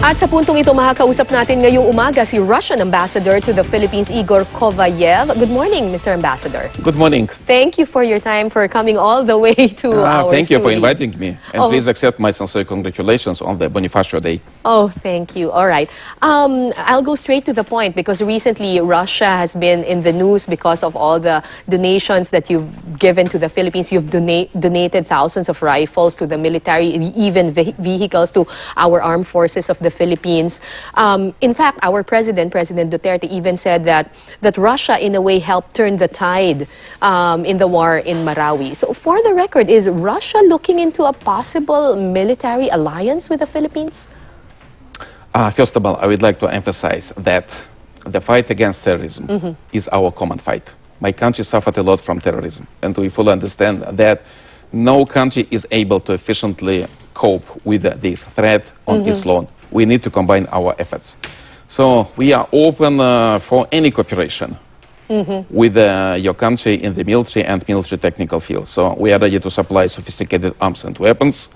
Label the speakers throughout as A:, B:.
A: At sa puntong ito, makakausap natin ngayong umaga si Russian Ambassador to the Philippines, Igor Khovaev. Good morning, Mr. Ambassador.
B: Good morning.
A: Thank you for your time, for coming all the way to our
B: Thank you for
A: studio.
B: inviting me. And please accept my sincere congratulations on the Bonifacio Day.
A: Oh, thank you. All right. I'll go straight to the point because recently Russia has been in the news because of all the donations that you've given to the Philippines. You've donated thousands of rifles to the military, even vehicles to our armed forces of the Philippines. In fact, our President Duterte, even said that Russia, in a way, helped turn the tide in the war in Marawi. So, for the record, is Russia looking into a possible military alliance with the Philippines?
B: First of all, I would like to emphasize that the fight against terrorism is our common fight. My country suffered a lot from terrorism, and we fully understand that no country is able to efficiently cope with this threat on its own. We need to combine our efforts. So we are open for any cooperation with your country in the military and military technical field. So we are ready to supply sophisticated arms and weapons,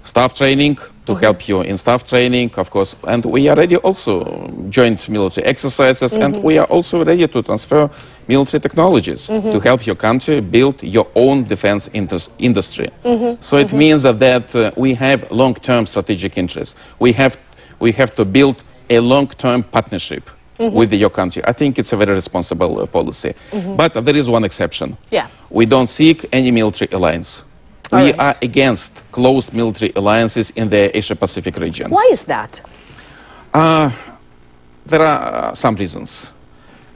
B: staff training, to help you in staff training, of course. And we are ready also joint military exercises, and we are also ready to transfer military technologies to help your country build your own defense industry. So it means that we have long-term strategic interests. We have to build a long-term partnership with your country. I think it's a very responsible policy. But there is one exception.
A: Yeah.
B: We don't seek any military alliance. We are against closed military alliances in the Asia-Pacific region.
A: Why is that?
B: There are some reasons.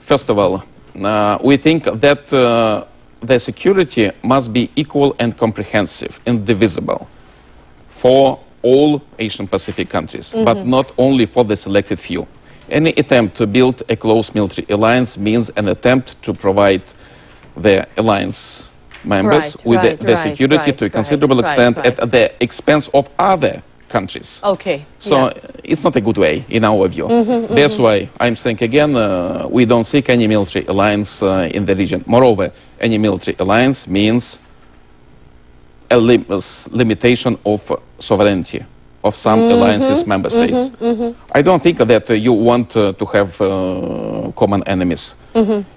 B: First of all, we think that the security must be equal and comprehensive, indivisible for all Asian-Pacific countries, but not only for the selected few. Any attempt to build a close military alliance means an attempt to provide the alliance members with the security to a considerable extent at the expense of other countries.
A: Okay.
B: So it's not a good way, in our view. That's why I'm saying again, we don't seek any military alliance in the region. Moreover, any military alliance means a limitation of sovereignty of some alliances member states. I don't think that you want to have common enemies.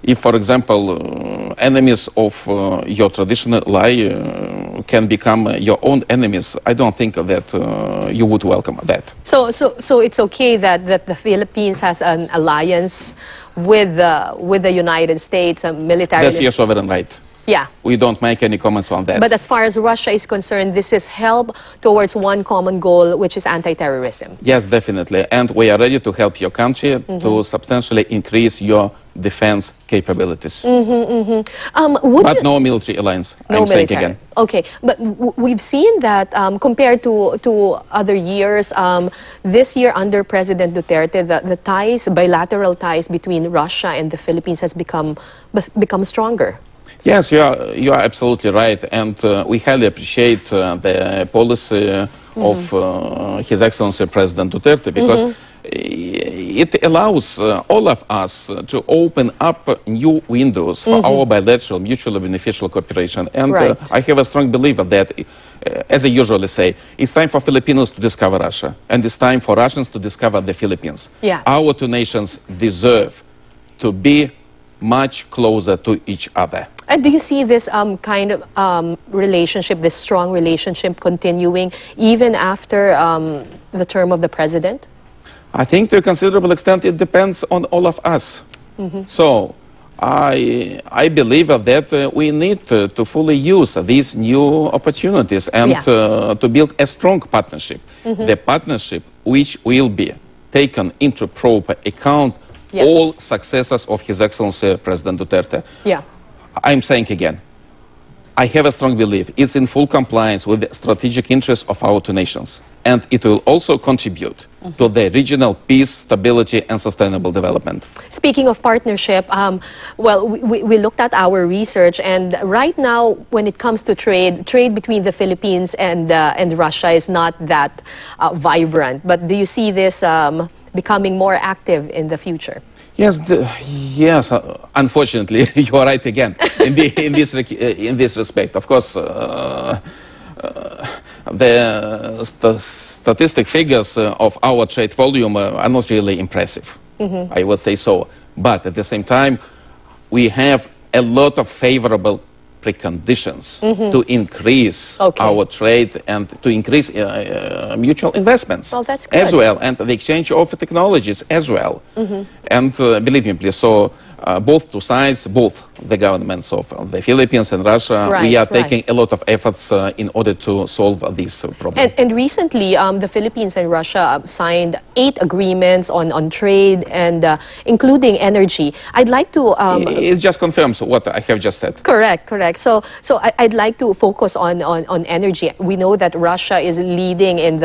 B: If, for example, enemies of your traditional ally can become your own enemies, I don't think that you would welcome that.
A: So it's okay that the Philippines has an alliance with the United States, a military.
B: That's your sovereign right.
A: Yeah.
B: We don't make any comments on that.
A: But as far as Russia is concerned, this is help towards one common goal, which is anti-terrorism.
B: Yes, definitely. And we are ready to help your country to substantially increase your defense capabilities. But no military alliance, I'm saying again.
A: Okay, but we've seen that compared to other years, this year under President Duterte, the ties, bilateral ties between Russia and the Philippines has become stronger.
B: Yes, you are absolutely right, and we highly appreciate the policy of His Excellency President Duterte, because it allows all of us to open up new windows for our bilateral, mutually beneficial cooperation. And I have a strong belief that, as I usually say, it's time for Filipinos to discover Russia, and it's time for Russians to discover the Philippines.
A: Yeah.
B: Our two nations deserve to be much closer to each other.
A: And do you see this kind of relationship, this strong relationship continuing even after the term of the president?
B: I think to a considerable extent it depends on all of us. So I believe that we need to fully use these new opportunities and to build a strong partnership. The partnership which will be taken into proper account all successors of His Excellency President Duterte.
A: Yeah.
B: I'm saying again, I have a strong belief it's in full compliance with the strategic interests of our two nations, and it will also contribute to the regional peace, stability, and sustainable development.
A: Speaking of partnership, well, we looked at our research, and right now, when it comes to trade between the Philippines and Russia is not that vibrant. But do you see this becoming more active in the future?
B: Yes, yes. Unfortunately, you are right again in this respect. Of course, the statistic figures of our trade volume are not really impressive. I would say so. But at the same time, we have a lot of favorable preconditions to increase our trade and to increase mutual investments
A: that's good.
B: as well, and the exchange of technologies as well. And believe me, please, so both two sides, both the governments of the Philippines and Russia, we are taking a lot of efforts in order to solve this problem.
A: And recently, the Philippines and Russia signed 8 agreements on trade and including energy. I'd like to...
B: it just confirms what I have just said.
A: Correct. So I'd like to focus on energy. We know that Russia is leading in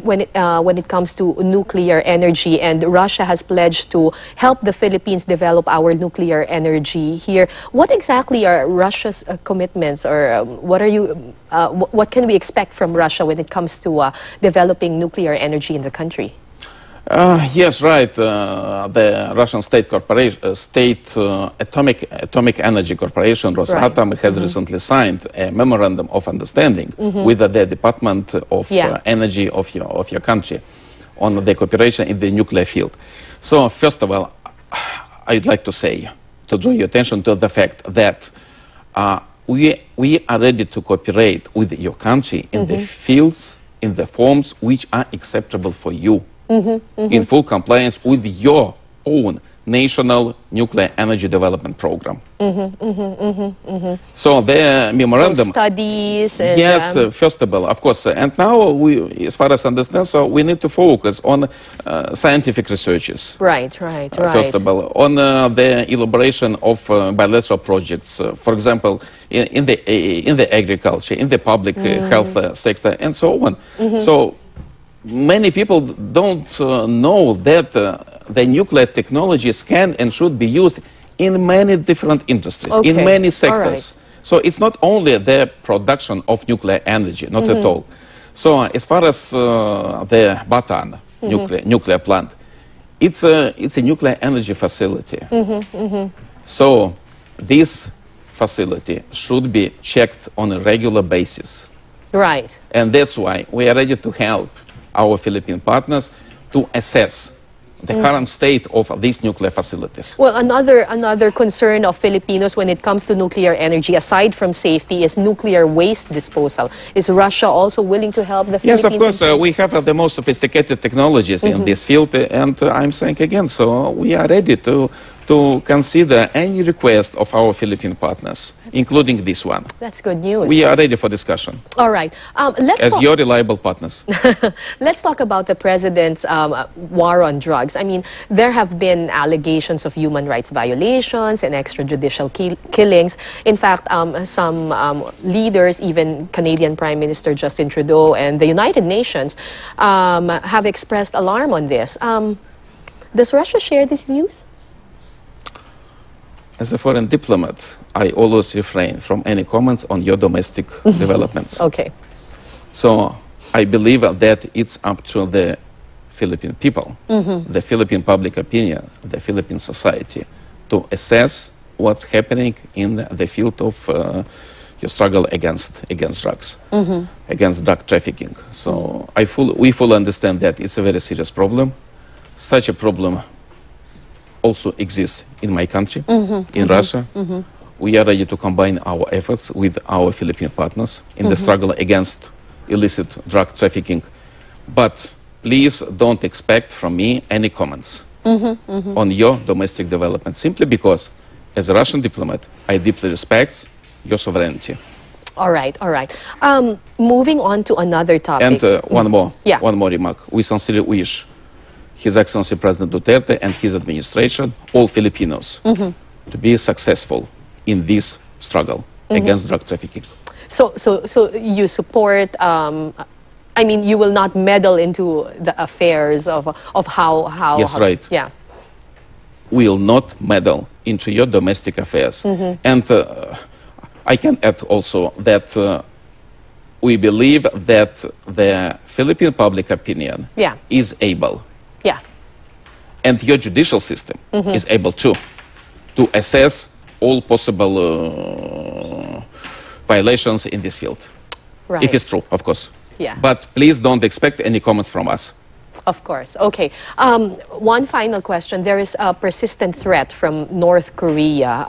A: when it comes to nuclear energy, and Russia has pledged to help the Philippines develop our nuclear energy here. What exactly are Russia's commitments, or what can we expect from Russia when it comes to developing nuclear energy in the country?
B: Yes, right. The Russian state atomic energy corporation, Rosatom, has recently signed a memorandum of understanding with the Department of Energy of your country on the cooperation in the nuclear field. So, first of all, I'd like to say, to draw your attention to the fact that we are ready to cooperate with your country in the fields, in the forms which are acceptable for you. In full compliance with your own national nuclear energy development program. So the memorandum...
A: So studies and...
B: Yes, first of all, of course. And now, as far as I understand, so we need to focus on scientific researches.
A: Right.
B: First of all, on the elaboration of bilateral projects, for example, in the agriculture, in the public health sector, and so on. So many people don't know that the nuclear technologies can and should be used in many different industries, in many sectors. So it's not only the production of nuclear energy, not at all. So as far as the Batan nuclear plant, it's a nuclear energy facility. So this facility should be checked on a regular basis.
A: Right.
B: And that's why we are ready to help our Philippine partners to assess the current state of these nuclear facilities.
A: Well, another concern of Filipinos when it comes to nuclear energy, aside from safety, is nuclear waste disposal. Is Russia also willing to help the Philippines?
B: Yes, of course. We have the most sophisticated technologies in this field, and I'm saying again, so we are ready to consider any request of our Philippine partners, including this one.
A: That's good news.
B: We are ready for discussion.
A: All right.
B: As your reliable partners.
A: Let's talk about the president's war on drugs. I mean, there have been allegations of human rights violations and extrajudicial killings. In fact, some leaders, even Canadian Prime Minister Justin Trudeau and the United Nations, have expressed alarm on this. Does Russia share these views?
B: As a foreign diplomat, I always refrain from any comments on your domestic developments.
A: Okay.
B: So I believe that it's up to the Philippine people, the Philippine public opinion, the Philippine society, to assess what's happening in the field of your struggle against drugs, against drug trafficking. So we fully understand that it's a very serious problem. Such a problem also exists in my country, in Russia. We are ready to combine our efforts with our Philippine partners in the struggle against illicit drug trafficking. But please don't expect from me any comments on your domestic development, simply because, as a Russian diplomat, I deeply respect your sovereignty.
A: All right. Moving on to another topic.
B: And one more remark. We sincerely wish His Excellency President Duterte and his administration, all Filipinos, to be successful in this struggle against drug trafficking.
A: So you support, I mean, you will not meddle into the affairs of how...
B: Yes, right.
A: Yeah.
B: We will not meddle into your domestic affairs. And I can add also that we believe that the Philippine public opinion is able, and your judicial system is able to assess all possible violations in this field.
A: Right.
B: If it's true, of course.
A: Yeah.
B: But please don't expect any comments from us.
A: Of course. Okay. One final question. There is a persistent threat from North Korea.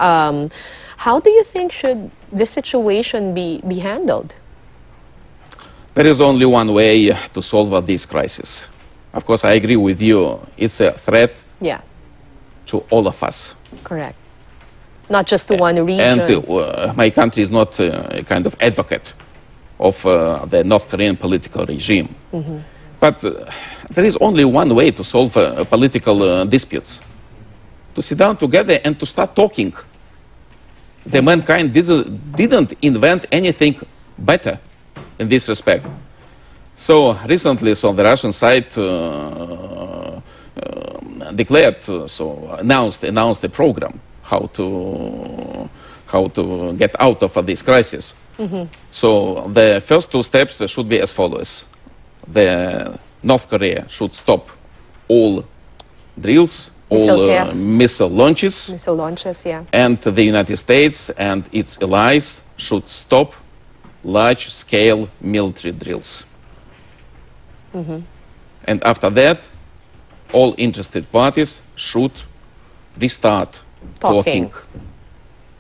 A: How do you think should this situation be handled?
B: There is only one way to solve this crisis. Of course, I agree with you. It's a threat to all of us.
A: Correct. Not just to one region.
B: And my country is not a kind of advocate of the North Korean political regime. But there is only one way to solve political disputes. To sit down together and to start talking. The mankind didn't invent anything better in this respect. So recently, the Russian side announced a program how to get out of this crisis. So the first two steps should be as follows. The North Korea should stop all drills, all missile launches.
A: Missile launches, yeah.
B: And the United States and its allies should stop large-scale military drills. And after that, all interested parties should restart talking.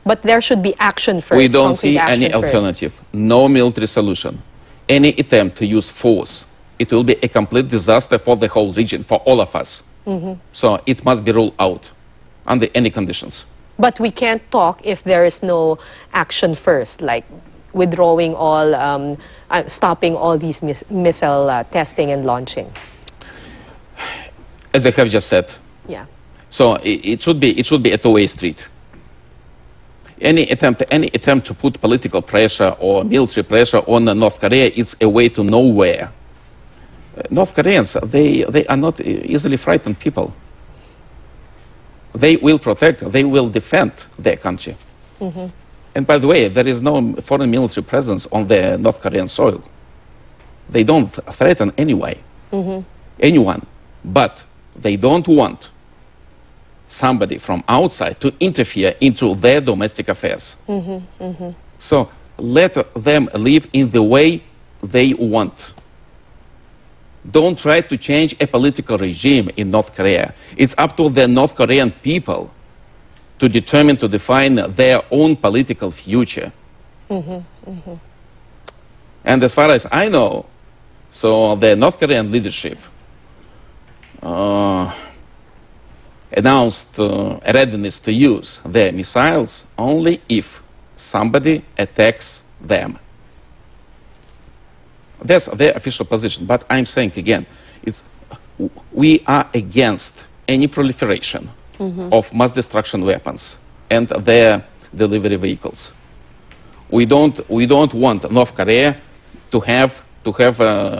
A: But there should be action first.
B: We don't see any alternative. No military solution. Any attempt to use force, it will be a complete disaster for the whole region, for all of us. So it must be ruled out under any conditions.
A: But we can't talk if there is no action first, like withdrawing all, stopping all these missile testing and launching.
B: As I have just said.
A: Yeah.
B: So it should be a two-way street. Any attempt to put political pressure or military pressure on North Korea, it's a way to nowhere. North Koreans, they are not easily frightened people. They will protect, they will defend their country. And by the way, there is no foreign military presence on the North Korean soil. They don't threaten anyone. But they don't want somebody from outside to interfere into their domestic affairs. So let them live in the way they want. Don't try to change a political regime in North Korea. It's up to the North Korean people to determine, to define their own political future. And as far as I know, so the North Korean leadership announced a readiness to use their missiles only if somebody attacks them. That's their official position. But I'm saying again, we are against any proliferation of mass destruction weapons and their delivery vehicles. We don't want North Korea to have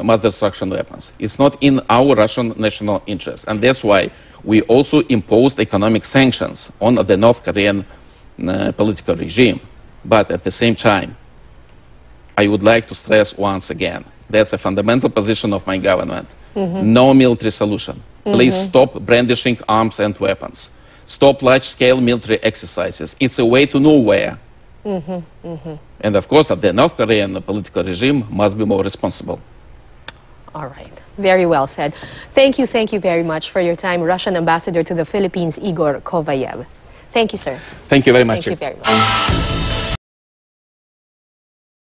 B: mass destruction weapons. It's not in our Russian national interest. And that's why we also imposed economic sanctions on the North Korean political regime. But at the same time, I would like to stress once again, that's a fundamental position of my government. No military solution. Please stop brandishing arms and weapons. Stop large-scale military exercises. It's a way to nowhere. And of course, the North Korean political regime must be more responsible.
A: All right. Very well said. Thank you very much for your time, Russian Ambassador to the Philippines, Igor Khovaev. Thank you, sir.
B: Thank you very much.
A: Thank you very much.